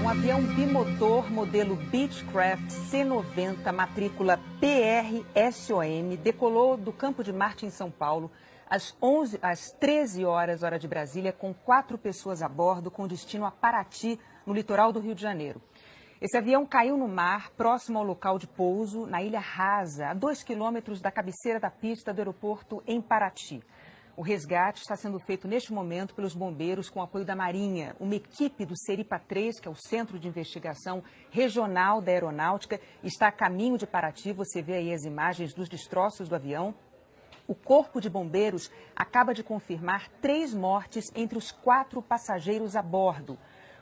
Um avião bimotor modelo Beechcraft C-90, matrícula PRSOM, decolou do Campo de Marte em São Paulo às 13 horas, hora de Brasília, com 4 pessoas a bordo, com destino a Paraty, no litoral do Rio de Janeiro. Esse avião caiu no mar, próximo ao local de pouso, na Ilha Rasa, a 2 quilômetros da cabeceira da pista do aeroporto em Paraty. O resgate está sendo feito neste momento pelos bombeiros com apoio da Marinha. Uma equipe do Seripa 3, que é o Centro de Investigação Regional da Aeronáutica, está a caminho de Paraty. Você vê aí as imagens dos destroços do avião. O Corpo de Bombeiros acaba de confirmar 3 mortes entre os 4 passageiros a bordo.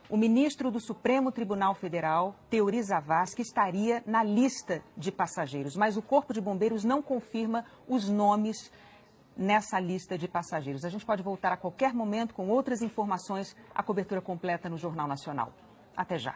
O ministro do Supremo Tribunal Federal, Teori Zavascki, estaria na lista de passageiros, mas o Corpo de Bombeiros não confirma os nomes nessa lista de passageiros. A gente pode voltar a qualquer momento com outras informações, a cobertura completa no Jornal Nacional. Até já.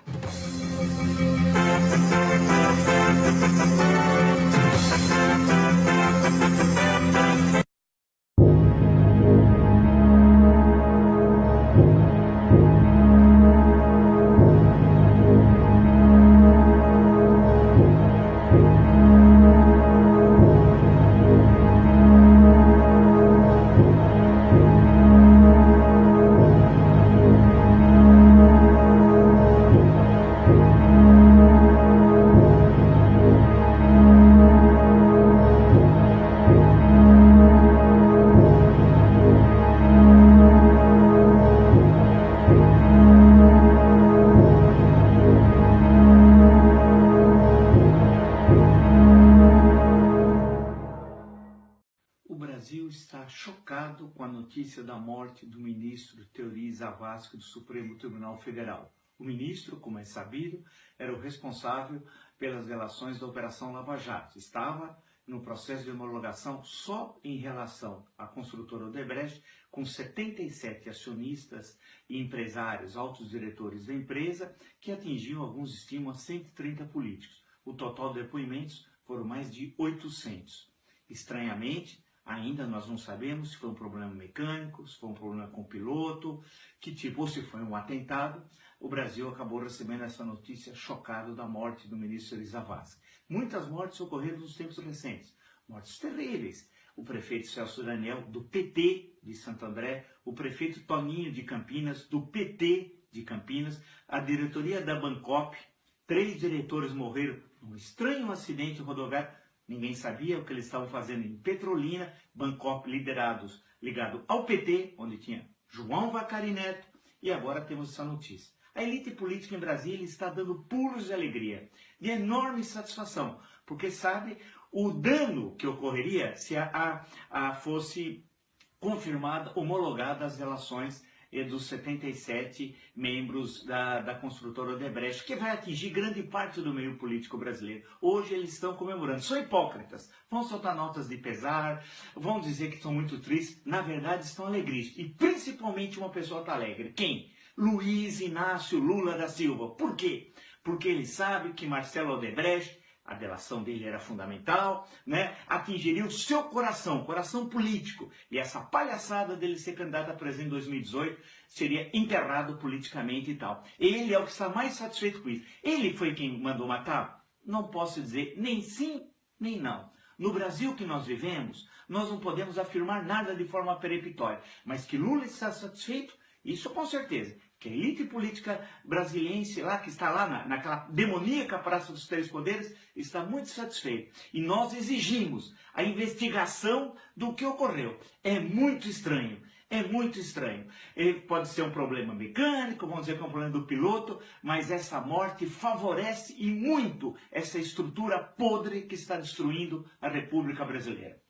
O Brasil está chocado com a notícia da morte do ministro Teori Zavascki do Supremo Tribunal Federal. O ministro, como é sabido, era o responsável pelas relações da Operação Lava Jato. Estava no processo de homologação só em relação à construtora Odebrecht, com 77 acionistas e empresários, altos diretores da empresa, que atingiam, alguns estimam, 130 políticos. O total de depoimentos foram mais de 800. Estranhamente, ainda nós não sabemos se foi um problema mecânico, se foi um problema com o piloto, que tipo, ou se foi um atentado. O Brasil acabou recebendo essa notícia chocado da morte do ministro Zavascki. Muitas mortes ocorreram nos tempos recentes, mortes terríveis. O prefeito Celso Daniel, do PT de Santo André, o prefeito Toninho de Campinas, do PT de Campinas, a diretoria da Bancop, 3 diretores morreram num estranho acidente rodoviário. Ninguém sabia o que eles estavam fazendo em Petrolina, Bancop ligado ao PT, onde tinha João Vacari Neto, e agora temos essa notícia. A elite política em Brasília está dando pulos de alegria, de enorme satisfação, porque sabe o dano que ocorreria se fosse confirmada, homologada as relações dos 77 membros da construtora Odebrecht, que vai atingir grande parte do meio político brasileiro. Hoje eles estão comemorando. São hipócritas. Vão soltar notas de pesar, vão dizer que estão muito tristes. Na verdade, estão alegres. E principalmente uma pessoa está alegre. Quem? Luiz Inácio Lula da Silva. Por quê? Porque ele sabe que Marcelo Odebrecht, a delação dele era fundamental, né? Atingiria o seu coração político. E essa palhaçada dele ser candidato a presidente em 2018 seria enterrado politicamente e tal. Ele é o que está mais satisfeito com isso. Ele foi quem mandou matar? Não posso dizer nem sim, nem não. No Brasil que nós vivemos, nós não podemos afirmar nada de forma peremptória. Mas que Lula está satisfeito, isso com certeza. Que a elite política brasiliense lá, que está lá naquela demoníaca Praça dos Três Poderes, está muito satisfeito. E nós exigimos a investigação do que ocorreu. É muito estranho. É muito estranho. Pode ser um problema mecânico, vamos dizer que é um problema do piloto, mas essa morte favorece e muito essa estrutura podre que está destruindo a República Brasileira.